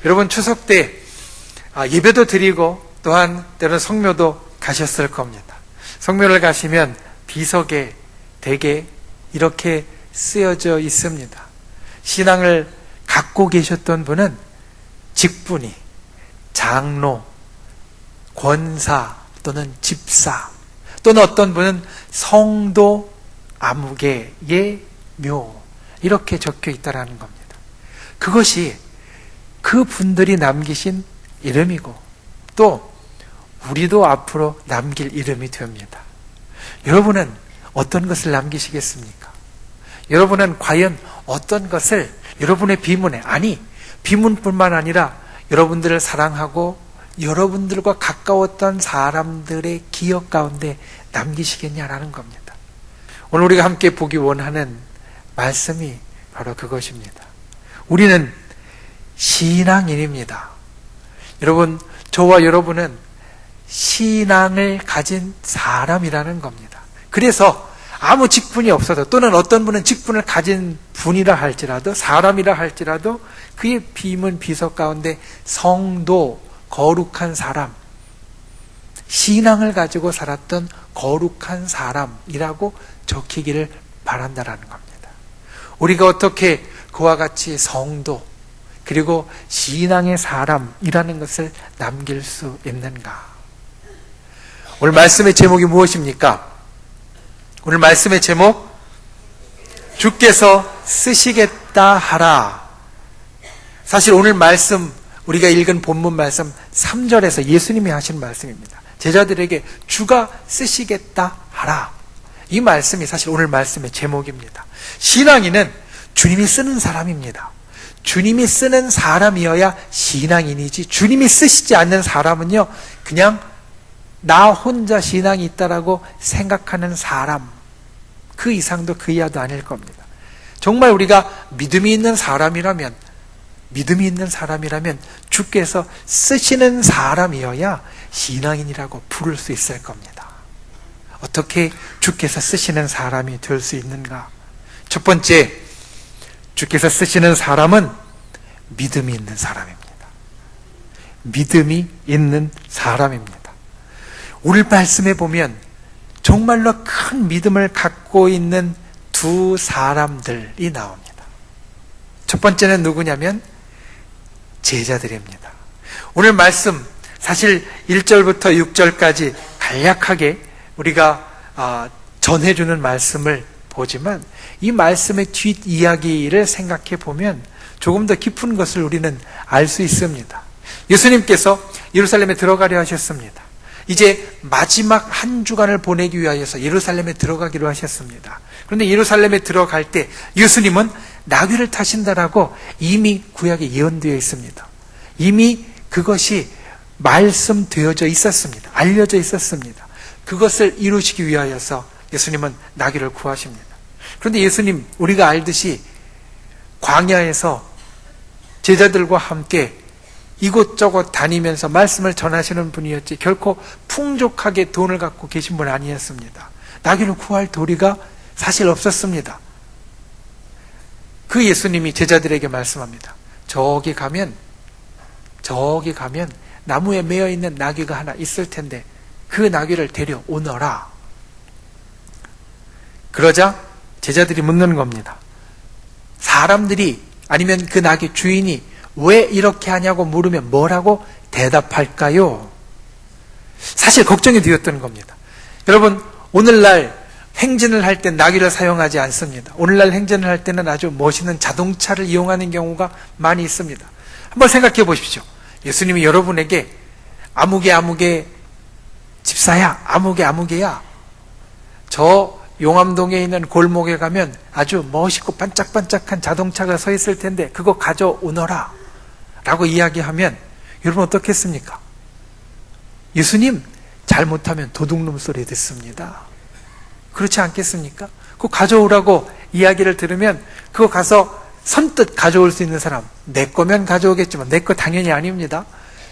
여러분 추석 때 예배도 드리고 또한 때로는 성묘도 가셨을 겁니다. 성묘를 가시면 비석에 대개 이렇게 쓰여져 있습니다. 신앙을 갖고 계셨던 분은 직분이 장로, 권사 또는 집사, 또는 어떤 분은 성도 아무개의 묘, 이렇게 적혀 있다라는 겁니다. 그것이 그 분들이 남기신 이름이고 또 우리도 앞으로 남길 이름이 됩니다. 여러분은 어떤 것을 남기시겠습니까? 여러분은 과연 어떤 것을 여러분의 비문에, 아니 비문뿐만 아니라 여러분들을 사랑하고 여러분들과 가까웠던 사람들의 기억 가운데 남기시겠냐라는 겁니다. 오늘 우리가 함께 보기 원하는 말씀이 바로 그것입니다. 우리는 신앙인입니다. 여러분, 저와 여러분은 신앙을 가진 사람이라는 겁니다. 그래서 아무 직분이 없어도, 또는 어떤 분은 직분을 가진 분이라 할지라도, 사람이라 할지라도 그의 비문 비석 가운데 성도, 거룩한 사람, 신앙을 가지고 살았던 거룩한 사람이라고 적히기를 바란다라는 겁니다. 우리가 어떻게 그와 같이 성도 그리고 신앙의 사람이라는 것을 남길 수 있는가? 오늘 말씀의 제목이 무엇입니까? 오늘 말씀의 제목, 주께서 쓰시겠다 하라. 사실 오늘 말씀, 우리가 읽은 본문 말씀 3절에서 예수님이 하신 말씀입니다. 제자들에게 주가 쓰시겠다 하라. 이 말씀이 사실 오늘 말씀의 제목입니다. 신앙인은 주님이 쓰는 사람입니다. 주님이 쓰는 사람이어야 신앙인이지, 주님이 쓰시지 않는 사람은요, 그냥 나 혼자 신앙이 있다라고 생각하는 사람, 그 이상도 그 이하도 아닐 겁니다. 정말 우리가 믿음이 있는 사람이라면 주께서 쓰시는 사람이어야 신앙인이라고 부를 수 있을 겁니다. 어떻게 주께서 쓰시는 사람이 될 수 있는가? 첫 번째, 주께서 쓰시는 사람은 믿음이 있는 사람입니다. 믿음이 있는 사람입니다. 오늘 말씀에 보면 정말로 큰 믿음을 갖고 있는 두 사람들이 나옵니다. 첫 번째는 누구냐면 제자들입니다. 오늘 말씀 사실 1절부터 6절까지 간략하게 우리가 전해주는 말씀을 보지만 이 말씀의 뒷이야기를 생각해 보면 조금 더 깊은 것을 우리는 알 수 있습니다. 예수님께서 예루살렘에 들어가려 하셨습니다. 이제 마지막 한 주간을 보내기 위하여서 예루살렘에 들어가기로 하셨습니다. 그런데 예루살렘에 들어갈 때 예수님은 나귀를 타신다라고 이미 구약에 예언되어 있습니다. 이미 그것이 말씀되어져 있었습니다. 알려져 있었습니다. 그것을 이루시기 위하여서 예수님은 나귀를 구하십니다. 그런데 예수님, 우리가 알듯이 광야에서 제자들과 함께 이곳저곳 다니면서 말씀을 전하시는 분이었지 결코 풍족하게 돈을 갖고 계신 분 아니었습니다. 나귀를 구할 도리가 사실 없었습니다. 그 예수님이 제자들에게 말씀합니다. 저기 가면 나무에 매어 있는 나귀가 하나 있을 텐데 그 나귀를 데려오너라. 그러자 제자들이 묻는 겁니다. 사람들이, 아니면 그 나귀 주인이 왜 이렇게 하냐고 물으면 뭐라고 대답할까요? 사실 걱정이 되었던 겁니다. 여러분, 오늘날 행진을 할 때 나귀를 사용하지 않습니다. 오늘날 행진을 할 때는 아주 멋있는 자동차를 이용하는 경우가 많이 있습니다. 한번 생각해 보십시오. 예수님이 여러분에게 아무개 집사야, 아무개야, 저 용암동에 있는 골목에 가면 아주 멋있고 반짝반짝한 자동차가 서 있을 텐데 그거 가져오너라 라고 이야기하면 여러분 어떻겠습니까? 예수님, 잘못하면 도둑놈 소리 듣습니다. 그렇지 않겠습니까? 그거 가져오라고 이야기를 들으면 그거 가서 선뜻 가져올 수 있는 사람, 내 거면 가져오겠지만 내 거 당연히 아닙니다.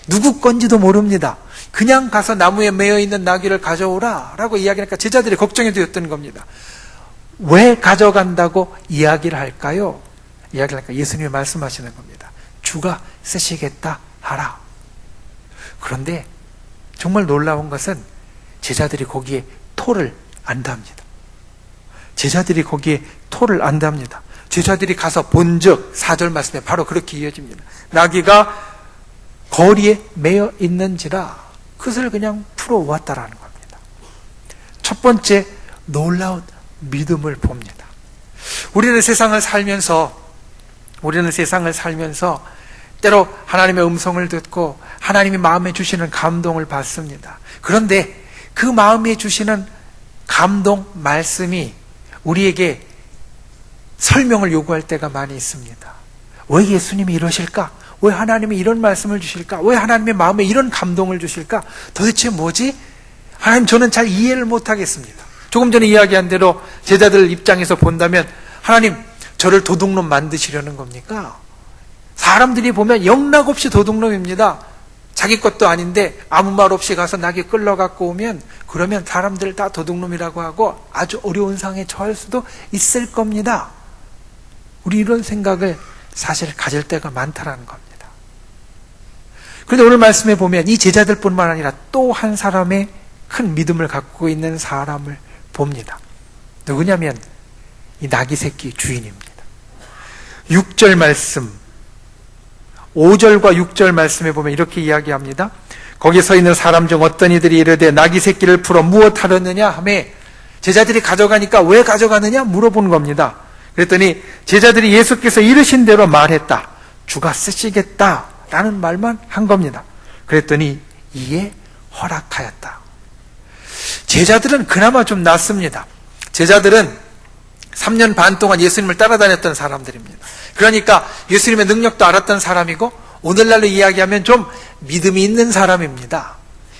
누구 건지도 모릅니다. 그냥 가서 나무에 매어 있는 나귀를 가져오라 라고 이야기하니까 제자들이 걱정이 되었던 겁니다. 왜 가져간다고 이야기를 할까요? 이야기를 하니까 예수님이 말씀하시는 겁니다. 주가 쓰시겠다 하라. 그런데 정말 놀라운 것은 제자들이 거기에 토를 안답니다. 제자들이 거기에 토를 안답니다. 제자들이 가서 본즉 4절 말씀에 바로 그렇게 이어집니다. 나귀가 거리에 매여 있는지라 그것을 그냥 풀어왔다라는 겁니다. 첫 번째 놀라운 믿음을 봅니다. 우리는 세상을 살면서 때로 하나님의 음성을 듣고 하나님이 마음에 주시는 감동을 받습니다. 그런데 그 마음에 주시는 감동 말씀이 우리에게 설명을 요구할 때가 많이 있습니다. 왜 예수님이 이러실까? 왜 하나님이 이런 말씀을 주실까? 왜 하나님의 마음에 이런 감동을 주실까? 도대체 뭐지? 하나님, 저는 잘 이해를 못하겠습니다. 조금 전에 이야기한 대로 제자들 입장에서 본다면 하나님, 저를 도둑놈 만드시려는 겁니까? 사람들이 보면 영락없이 도둑놈입니다. 자기 것도 아닌데 아무 말 없이 가서 나귀 끌러갖고 오면 그러면 사람들 다 도둑놈이라고 하고 아주 어려운 상황에 처할 수도 있을 겁니다. 우리 이런 생각을 사실 가질 때가 많다라는 겁니다. 그런데 오늘 말씀에 보면 이 제자들뿐만 아니라 또 한 사람의 큰 믿음을 갖고 있는 사람을 봅니다. 누구냐면 이 나귀 새끼 주인입니다. 6절 말씀, 5절과 6절 말씀에 보면 이렇게 이야기합니다. 거기 서 있는 사람 중 어떤 이들이 이르되 나귀 새끼를 풀어 무엇하려느냐 하며 제자들이 가져가니까 왜 가져가느냐 물어본 겁니다. 그랬더니 제자들이 예수께서 이르신 대로 말했다. 주가 쓰시겠다라는 말만 한 겁니다. 그랬더니 이에 허락하였다. 제자들은 그나마 좀 낫습니다. 제자들은 3년 반 동안 예수님을 따라다녔던 사람들입니다. 그러니까 예수님의 능력도 알았던 사람이고 오늘날로 이야기하면 좀 믿음이 있는 사람입니다.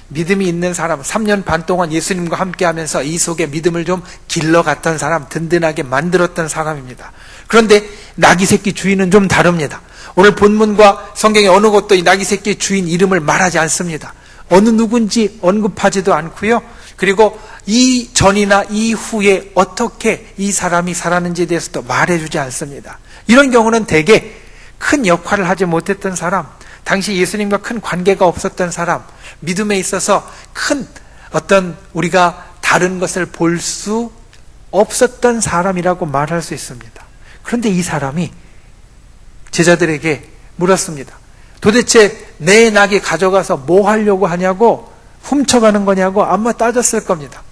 믿음이 있는 사람, 3년 반 동안 예수님과 함께 하면서 이 속에 믿음을 좀 길러갔던 사람, 든든하게 만들었던 사람입니다. 그런데 나귀 새끼 주인은 좀 다릅니다. 오늘 본문과 성경의 어느 곳도 이 나귀 새끼 주인 이름을 말하지 않습니다. 어느 누군지 언급하지도 않고요. 그리고 이 전이나 이후에 어떻게 이 사람이 살았는지에 대해서도 말해주지 않습니다. 이런 경우는 대개 큰 역할을 하지 못했던 사람, 당시 예수님과 큰 관계가 없었던 사람, 믿음에 있어서 큰 어떤 우리가 다른 것을 볼 수 없었던 사람이라고 말할 수 있습니다. 그런데 이 사람이 제자들에게 물었습니다. 도대체 내 나귀 가져가서 뭐 하려고 하냐고, 훔쳐가는 거냐고 아마 따졌을 겁니다.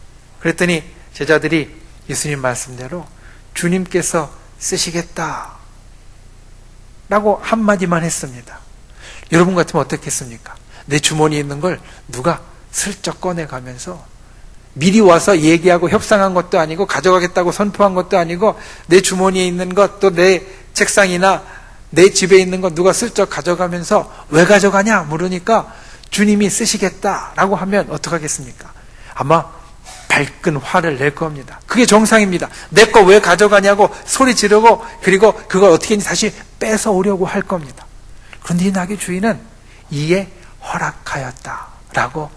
그랬더니 제자들이 예수님 말씀대로 주님께서 쓰시겠다 라고 한마디만 했습니다. 여러분 같으면 어떻겠습니까? 내 주머니에 있는 걸 누가 슬쩍 꺼내가면서 미리 와서 얘기하고 협상한 것도 아니고 가져가겠다고 선포한 것도 아니고 내 주머니에 있는 것 또 내 책상이나 내 집에 있는 것 누가 슬쩍 가져가면서 왜 가져가냐 물으니까 주님이 쓰시겠다라고 하면 어떡하겠습니까? 아마 발끈 화를 낼 겁니다. 그게 정상입니다. 내 거 왜 가져가냐고 소리 지르고 그리고 그걸 어떻게든지 다시 뺏어오려고 할 겁니다. 그런데 이 나귀 주인은 이에 허락하였다라고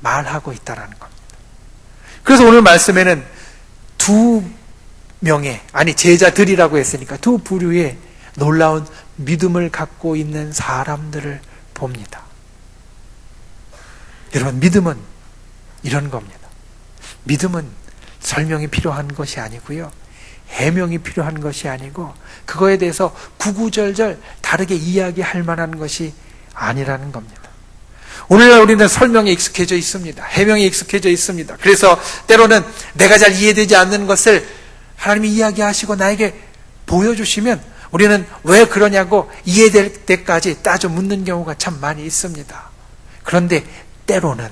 말하고 있다는 겁니다. 그래서 오늘 말씀에는 두 명의, 아니 제자들이라고 했으니까 두 부류의 놀라운 믿음을 갖고 있는 사람들을 봅니다. 여러분, 믿음은 이런 겁니다. 믿음은 설명이 필요한 것이 아니고요, 해명이 필요한 것이 아니고 그거에 대해서 구구절절 다르게 이야기할 만한 것이 아니라는 겁니다. 오늘날 우리는 설명에 익숙해져 있습니다. 해명에 익숙해져 있습니다. 그래서 때로는 내가 잘 이해되지 않는 것을 하나님이 이야기하시고 나에게 보여주시면 우리는 왜 그러냐고 이해될 때까지 따져 묻는 경우가 참 많이 있습니다. 그런데 때로는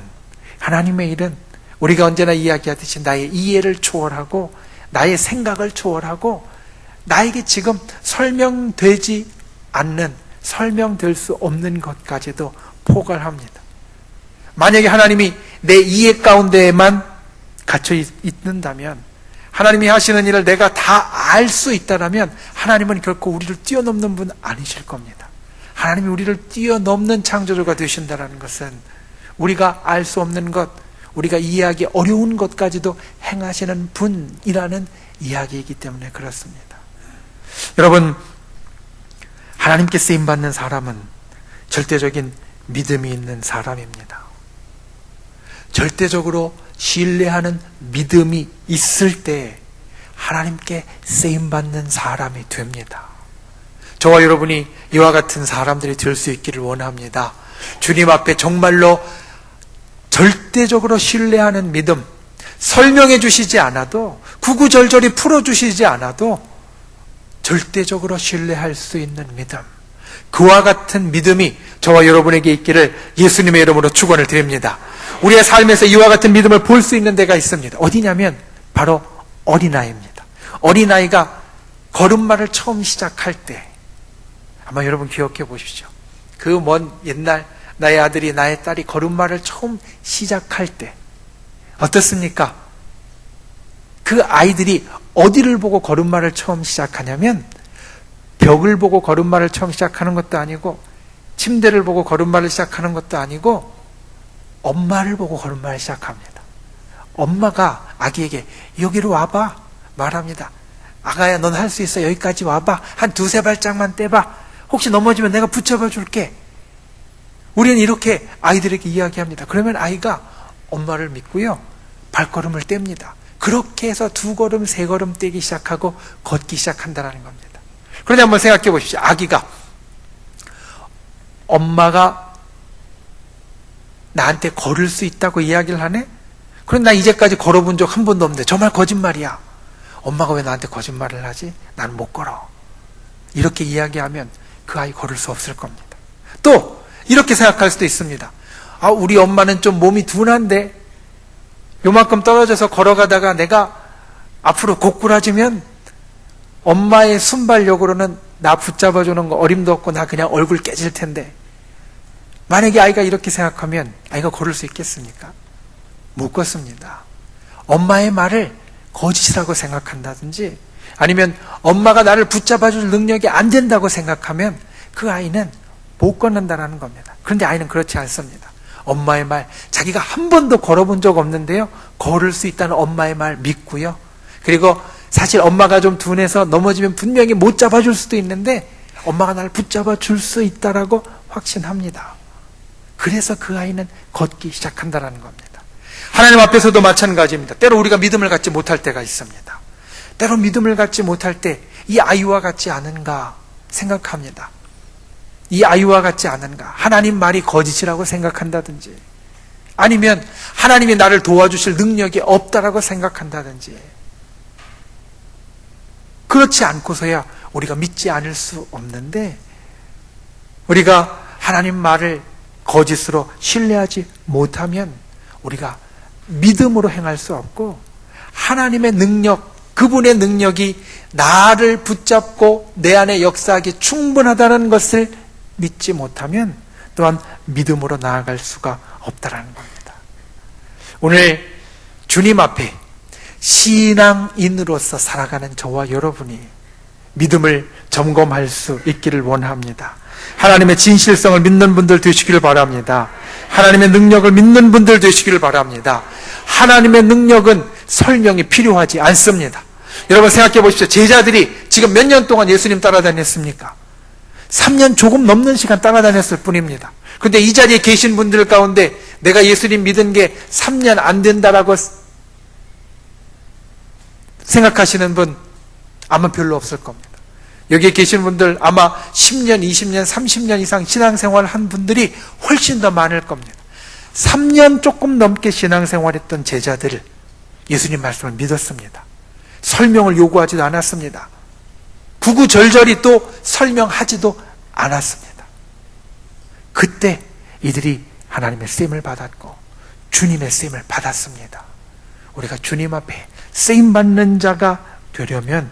하나님의 일은 우리가 언제나 이야기하듯이 나의 이해를 초월하고 나의 생각을 초월하고 나에게 지금 설명되지 않는, 설명될 수 없는 것까지도 포괄합니다. 만약에 하나님이 내 이해 가운데에만 갇혀 있는다면, 하나님이 하시는 일을 내가 다 알 수 있다면 하나님은 결코 우리를 뛰어넘는 분 아니실 겁니다. 하나님이 우리를 뛰어넘는 창조주가 되신다는 것은 우리가 알 수 없는 것, 우리가 이해하기 어려운 것까지도 행하시는 분이라는 이야기이기 때문에 그렇습니다. 여러분, 하나님께 쓰임받는 사람은 절대적인 믿음이 있는 사람입니다. 절대적으로 신뢰하는 믿음이 있을 때 하나님께 쓰임받는 사람이 됩니다. 저와 여러분이 이와 같은 사람들이 될 수 있기를 원합니다. 주님 앞에 정말로 절대적으로 신뢰하는 믿음, 설명해 주시지 않아도, 구구절절히 풀어주시지 않아도 절대적으로 신뢰할 수 있는 믿음, 그와 같은 믿음이 저와 여러분에게 있기를 예수님의 이름으로 축원을 드립니다. 우리의 삶에서 이와 같은 믿음을 볼 수 있는 데가 있습니다. 어디냐면 바로 어린아이입니다. 어린아이가 걸음마를 처음 시작할 때, 아마 여러분 기억해 보십시오. 그 먼 옛날 나의 아들이 나의 딸이 걸음마를 처음 시작할 때 어떻습니까? 그 아이들이 어디를 보고 걸음마를 처음 시작하냐면 벽을 보고 걸음마를 처음 시작하는 것도 아니고 침대를 보고 걸음마를 시작하는 것도 아니고 엄마를 보고 걸음마를 시작합니다. 엄마가 아기에게 여기로 와봐 말합니다. 아가야, 넌 할 수 있어. 여기까지 와봐. 한 두세 발짝만 떼봐. 혹시 넘어지면 내가 붙잡아 줄게. 우리는 이렇게 아이들에게 이야기합니다. 그러면 아이가 엄마를 믿고요, 발걸음을 뗍니다. 그렇게 해서 두 걸음, 세 걸음 떼기 시작하고 걷기 시작한다는 겁니다. 그런데 한번 생각해 보십시오. 아기가 엄마가 나한테 걸을 수 있다고 이야기를 하네? 그럼 나 이제까지 걸어본 적 한 번도 없는데 정말 거짓말이야. 엄마가 왜 나한테 거짓말을 하지? 나는 못 걸어. 이렇게 이야기하면 그 아이 걸을 수 없을 겁니다. 또 이렇게 생각할 수도 있습니다. 아, 우리 엄마는 좀 몸이 둔한데 요만큼 떨어져서 걸어가다가 내가 앞으로 고꾸라지면 엄마의 순발력으로는 나 붙잡아주는 거 어림도 없고 나 그냥 얼굴 깨질 텐데, 만약에 아이가 이렇게 생각하면 아이가 걸을 수 있겠습니까? 못 걷습니다. 엄마의 말을 거짓이라고 생각한다든지 아니면 엄마가 나를 붙잡아줄 능력이 안 된다고 생각하면 그 아이는 못 걷는다는 겁니다. 그런데 아이는 그렇지 않습니다. 엄마의 말, 자기가 한 번도 걸어본 적 없는데요, 걸을 수 있다는 엄마의 말 믿고요. 그리고 사실 엄마가 좀 둔해서 넘어지면 분명히 못 잡아줄 수도 있는데 엄마가 나를 붙잡아 줄 수 있다라고 확신합니다. 그래서 그 아이는 걷기 시작한다는 겁니다. 하나님 앞에서도 마찬가지입니다. 때로 우리가 믿음을 갖지 못할 때가 있습니다. 때로 믿음을 갖지 못할 때 이 아이와 같지 않은가 생각합니다. 이 아이와 같지 않은가, 하나님 말이 거짓이라고 생각한다든지 아니면 하나님이 나를 도와주실 능력이 없다라고 생각한다든지, 그렇지 않고서야 우리가 믿지 않을 수 없는데, 우리가 하나님 말을 거짓으로 신뢰하지 못하면 우리가 믿음으로 행할 수 없고, 하나님의 능력, 그분의 능력이 나를 붙잡고 내 안에 역사하기 충분하다는 것을 믿지 못하면 또한 믿음으로 나아갈 수가 없다는 겁니다. 오늘 주님 앞에 신앙인으로서 살아가는 저와 여러분이 믿음을 점검할 수 있기를 원합니다. 하나님의 진실성을 믿는 분들 되시기를 바랍니다. 하나님의 능력을 믿는 분들 되시기를 바랍니다. 하나님의 능력은 설명이 필요하지 않습니다. 여러분 생각해 보십시오. 제자들이 지금 몇 년 동안 예수님 따라다녔습니까? 3년 조금 넘는 시간 따라다녔을 뿐입니다. 그런데 이 자리에 계신 분들 가운데 내가 예수님 믿은 게 3년 안 된다라고 생각하시는 분 아마 별로 없을 겁니다. 여기에 계신 분들 아마 10년, 20년, 30년 이상 신앙생활을 한 분들이 훨씬 더 많을 겁니다. 3년 조금 넘게 신앙생활했던 제자들을 예수님 말씀을 믿었습니다. 설명을 요구하지도 않았습니다. 구구절절히 또 설명하지도 않았습니다. 그때 이들이 하나님의 쓰임을 받았고 주님의 쓰임을 받았습니다. 우리가 주님 앞에 쓰임받는 자가 되려면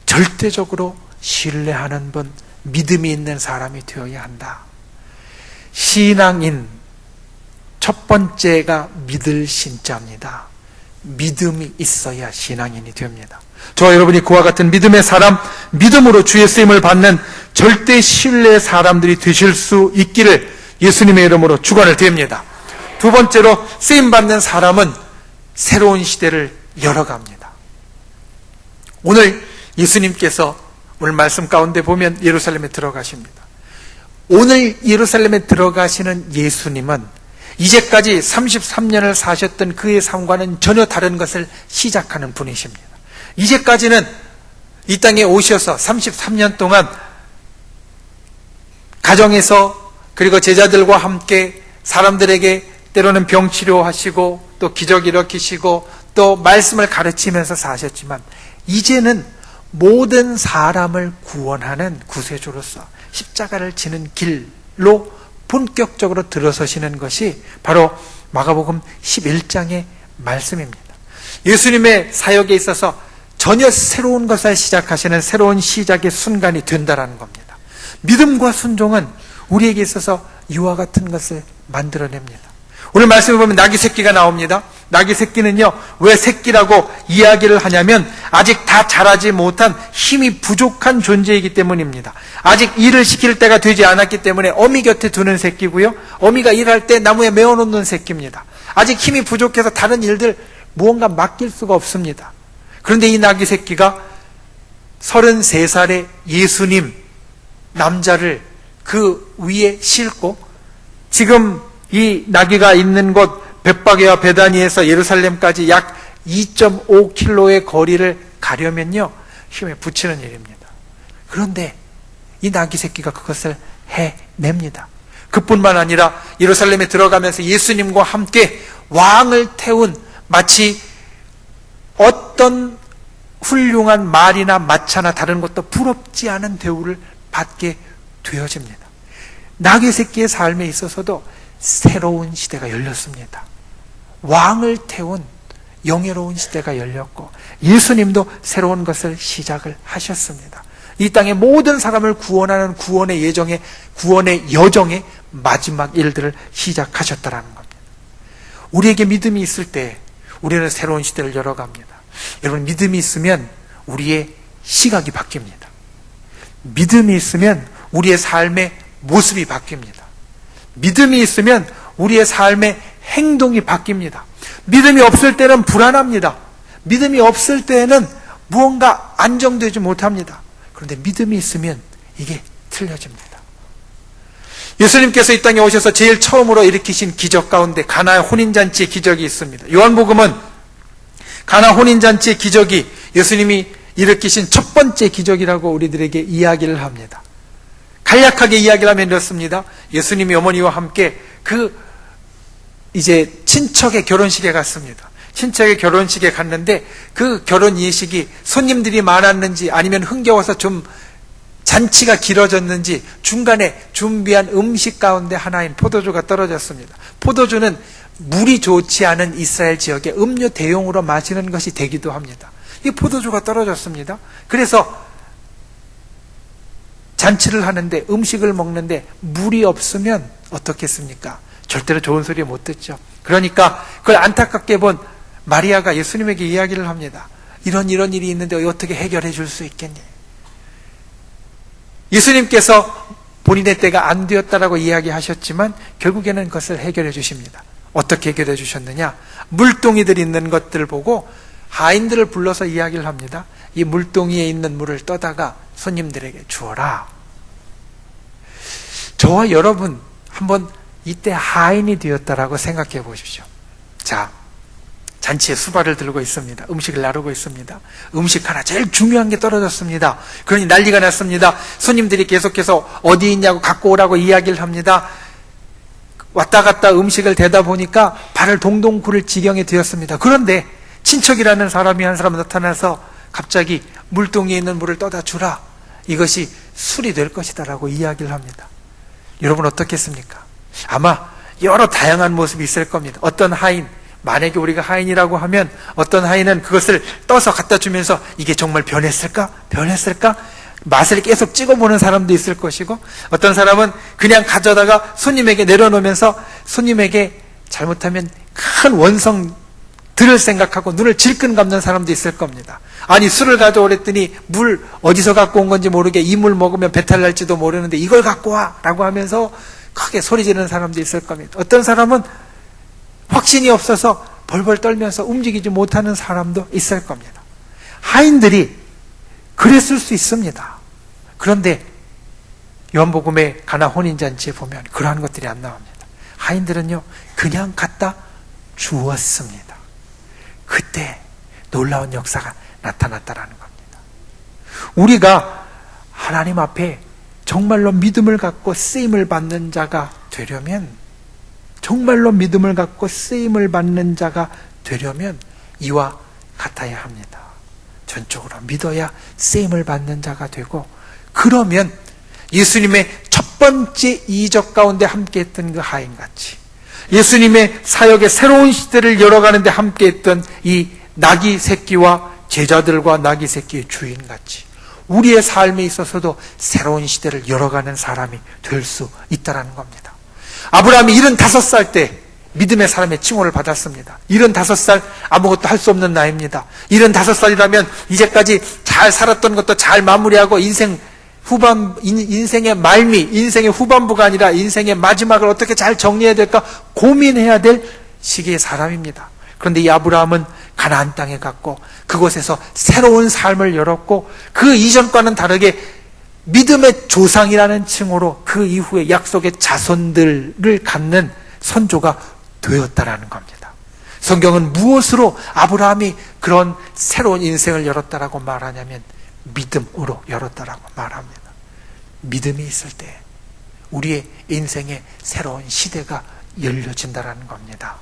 절대적으로 신뢰하는 분, 믿음이 있는 사람이 되어야 한다. 신앙인 첫 번째가 믿을 신자입니다. 믿음이 있어야 신앙인이 됩니다. 저와 여러분이 그와 같은 믿음의 사람, 믿음으로 주의 쓰임을 받는 절대 신뢰의 사람들이 되실 수 있기를 예수님의 이름으로 축원을 드립니다. 두 번째로 쓰임받는 사람은 새로운 시대를 열어갑니다. 오늘 예수님께서 오늘 말씀 가운데 보면 예루살렘에 들어가십니다. 오늘 예루살렘에 들어가시는 예수님은 이제까지 33년을 사셨던 그의 삶과는 전혀 다른 것을 시작하는 분이십니다. 이제까지는 이 땅에 오셔서 33년 동안 가정에서 그리고 제자들과 함께 사람들에게 때로는 병 치료하시고 또 기적 일으키시고 또 말씀을 가르치면서 사셨지만 이제는 모든 사람을 구원하는 구세주로서 십자가를 지는 길로 본격적으로 들어서시는 것이 바로 마가복음 11장의 말씀입니다. 예수님의 사역에 있어서 전혀 새로운 것을 시작하시는 새로운 시작의 순간이 된다는 겁니다. 믿음과 순종은 우리에게 있어서 이와 같은 것을 만들어냅니다. 오늘 말씀을 보면 나귀 새끼가 나옵니다. 나귀 새끼는요, 왜 새끼라고 이야기를 하냐면 아직 다 자라지 못한 힘이 부족한 존재이기 때문입니다. 아직 일을 시킬 때가 되지 않았기 때문에 어미 곁에 두는 새끼고요, 어미가 일할 때 나무에 메어놓는 새끼입니다. 아직 힘이 부족해서 다른 일들 무언가 맡길 수가 없습니다. 그런데 이 나귀 새끼가 33살의 예수님 남자를 그 위에 싣고 지금 이 나귀가 있는 곳 벳바게와 베다니에서 예루살렘까지 약 2.5km의 거리를 가려면요, 힘에 붙이는 일입니다. 그런데 이 나귀 새끼가 그것을 해냅니다. 그뿐만 아니라 예루살렘에 들어가면서 예수님과 함께 왕을 태운 마치 어떤 훌륭한 말이나 마차나 다른 것도 부럽지 않은 대우를 받게 되어집니다. 나귀 새끼의 삶에 있어서도 새로운 시대가 열렸습니다. 왕을 태운 영예로운 시대가 열렸고 예수님도 새로운 것을 시작을 하셨습니다. 이 땅의 모든 사람을 구원하는 구원의 여정의 마지막 일들을 시작하셨다는 겁니다. 우리에게 믿음이 있을 때 우리는 새로운 시대를 열어갑니다. 여러분, 믿음이 있으면 우리의 시각이 바뀝니다. 믿음이 있으면 우리의 삶의 모습이 바뀝니다. 믿음이 있으면 우리의 삶의 행동이 바뀝니다. 믿음이 없을 때는 불안합니다. 믿음이 없을 때는 무언가 안정되지 못합니다. 그런데 믿음이 있으면 이게 틀려집니다. 예수님께서 이 땅에 오셔서 제일 처음으로 일으키신 기적 가운데 가나의 혼인잔치의 기적이 있습니다. 요한복음은 가나 혼인잔치의 기적이 예수님이 일으키신 첫 번째 기적이라고 우리들에게 이야기를 합니다. 간략하게 이야기를 하면 이렇습니다. 예수님이 어머니와 함께 이제 친척의 결혼식에 갔습니다. 친척의 결혼식에 갔는데 그 결혼 예식이 손님들이 많았는지 아니면 흥겨워서 좀 잔치가 길어졌는지 중간에 준비한 음식 가운데 하나인 포도주가 떨어졌습니다. 포도주는 물이 좋지 않은 이스라엘 지역에 음료 대용으로 마시는 것이 되기도 합니다. 이 포도주가 떨어졌습니다. 그래서 잔치를 하는데 음식을 먹는데 물이 없으면 어떻겠습니까? 절대로 좋은 소리 못 듣죠. 그러니까 그걸 안타깝게 본 마리아가 예수님에게 이야기를 합니다. 이런 일이 있는데 어떻게 해결해 줄 수 있겠니? 예수님께서 본인의 때가 안 되었다라고 이야기하셨지만 결국에는 그것을 해결해 주십니다. 어떻게 해결해 주셨느냐? 물동이들 있는 것들을 보고 하인들을 불러서 이야기를 합니다. 이 물동이에 있는 물을 떠다가 손님들에게 주어라. 저와 여러분 한번 이때 하인이 되었다라고 생각해 보십시오. 자, 잔치에 수발을 들고 있습니다. 음식을 나르고 있습니다. 음식 하나 제일 중요한 게 떨어졌습니다. 그러니 난리가 났습니다. 손님들이 계속해서 어디 있냐고 갖고 오라고 이야기를 합니다. 왔다 갔다 음식을 대다 보니까 발을 동동 구를 지경에 되었습니다. 그런데 친척이라는 사람이 한 사람 나타나서 갑자기 물동이에 있는 물을 떠다 주라. 이것이 술이 될 것이다라고 이야기를 합니다. 여러분 어떻겠습니까? 아마 여러 다양한 모습이 있을 겁니다. 어떤 하인, 만약에 우리가 하인이라고 하면 어떤 하인은 그것을 떠서 갖다 주면서 이게 정말 변했을까? 맛을 계속 찍어보는 사람도 있을 것이고 어떤 사람은 그냥 가져다가 손님에게 내려놓으면서 손님에게 잘못하면 큰 원성 들을 생각하고 눈을 질끈 감는 사람도 있을 겁니다. 아니 술을 가져오랬더니 물 어디서 갖고 온 건지 모르게 이 물 먹으면 배탈 날지도 모르는데 이걸 갖고 와 라고 하면서 크게 소리 지르는 사람도 있을 겁니다. 어떤 사람은 확신이 없어서 벌벌 떨면서 움직이지 못하는 사람도 있을 겁니다. 하인들이 그랬을 수 있습니다. 그런데 요한복음의 가나 혼인잔치에 보면 그러한 것들이 안 나옵니다. 하인들은요 그냥 갖다 주었습니다. 그때 놀라운 역사가 나타났다라는 겁니다. 우리가 하나님 앞에 정말로 믿음을 갖고 쓰임을 받는 자가 되려면, 정말로 믿음을 갖고 쓰임을 받는 자가 되려면 이와 같아야 합니다. 전적으로 믿어야 쓰임을 받는 자가 되고, 그러면 예수님의 첫 번째 이적 가운데 함께했던 그 하인같이, 예수님의 사역의 새로운 시대를 열어가는데 함께했던 이 나귀 새끼와 제자들과 나귀 새끼의 주인같이 우리의 삶에 있어서도 새로운 시대를 열어가는 사람이 될 수 있다는 겁니다. 아브라함이 75살 때 믿음의 사람의 칭호를 받았습니다. 75살 아무것도 할 수 없는 나이입니다. 75살이라면 이제까지 잘 살았던 것도 잘 마무리하고 인생의 말미, 인생의 후반부가 아니라 인생의 마지막을 어떻게 잘 정리해야 될까 고민해야 될 시기의 사람입니다. 그런데 이 아브라함은 가나안 땅에 갔고 그곳에서 새로운 삶을 열었고, 그 이전과는 다르게 믿음의 조상이라는 칭호로 그 이후에 약속의 자손들을 갖는 선조가 되었다라는 겁니다. 성경은 무엇으로 아브라함이 그런 새로운 인생을 열었다라고 말하냐면 믿음으로 열었다라고 말합니다. 믿음이 있을 때 우리의 인생의 새로운 시대가 열려진다라는 겁니다.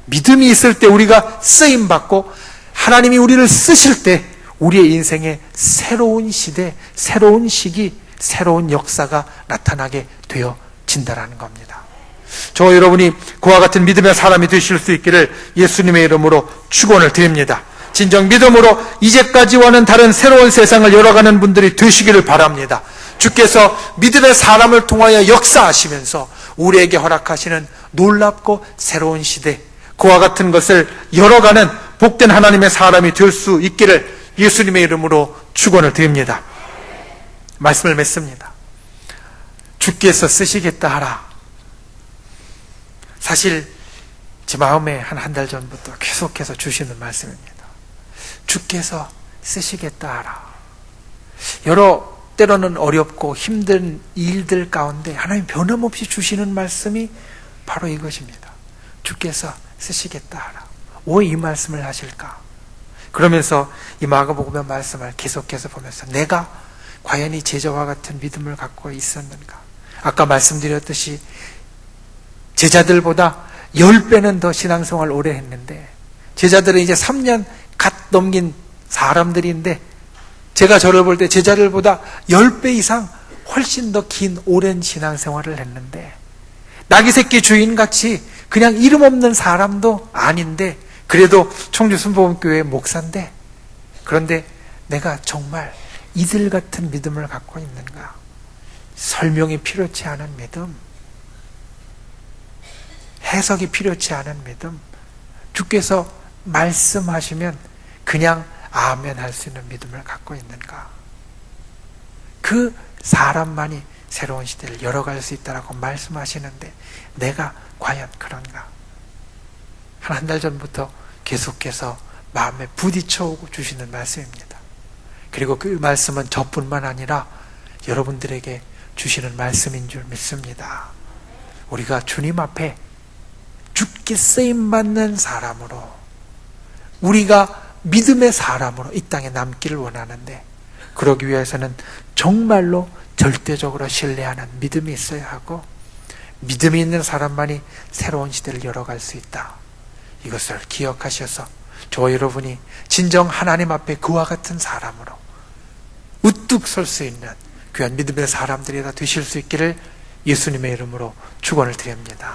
믿음이 있을 때 우리가 쓰임받고 하나님이 우리를 쓰실 때 우리의 인생의 새로운 시대, 새로운 시기, 새로운 역사가 나타나게 되어진다라는 겁니다. 저와 여러분이 그와 같은 믿음의 사람이 되실 수 있기를 예수님의 이름으로 축원을 드립니다. 진정 믿음으로 이제까지와는 다른 새로운 세상을 열어가는 분들이 되시기를 바랍니다. 주께서 믿음의 사람을 통하여 역사하시면서 우리에게 허락하시는 놀랍고 새로운 시대, 그와 같은 것을 열어가는 복된 하나님의 사람이 될 수 있기를 예수님의 이름으로 축원을 드립니다. 말씀을 맺습니다. 주께서 쓰시겠다 하라. 사실 제 마음에 한 달 전부터 계속해서 주시는 말씀입니다. 주께서 쓰시겠다 하라. 여러 때로는 어렵고 힘든 일들 가운데 하나님 변함없이 주시는 말씀이 바로 이것입니다. 주께서 쓰시겠다 하라. 왜 이 말씀을 하실까? 그러면서 이 마가복음 말씀을 계속해서 보면서 내가 과연 이 제자와 같은 믿음을 갖고 있었는가? 아까 말씀드렸듯이 제자들보다 10배는 더 신앙생활을 오래 했는데, 제자들은 이제 3년 갓 넘긴 사람들인데 제가 저를 볼 때 제자들보다 10배 이상 훨씬 더 긴 오랜 신앙생활을 했는데, 나귀새끼 주인같이 그냥 이름 없는 사람도 아닌데 그래도 청주순복음교회 목사인데, 그런데 내가 정말 이들 같은 믿음을 갖고 있는가? 설명이 필요치 않은 믿음, 해석이 필요치 않은 믿음, 주께서 말씀하시면 그냥 아멘 할 수 있는 믿음을 갖고 있는가? 그 사람만이 새로운 시대를 열어갈 수 있다라고 말씀하시는데 내가 과연 그런가? 한 달 전부터 계속해서 마음에 부딪혀오고 주시는 말씀입니다. 그리고 그 말씀은 저뿐만 아니라 여러분들에게 주시는 말씀인 줄 믿습니다. 우리가 주님 앞에 주께 쓰임받는 사람으로, 우리가 믿음의 사람으로 이 땅에 남기를 원하는데, 그러기 위해서는 정말로 절대적으로 신뢰하는 믿음이 있어야 하고, 믿음이 있는 사람만이 새로운 시대를 열어갈 수 있다. 이것을 기억하셔서 저와 여러분이 진정 하나님 앞에 그와 같은 사람으로 우뚝 설 수 있는 귀한 믿음의 사람들이 다 되실 수 있기를 예수님의 이름으로 축원을 드립니다.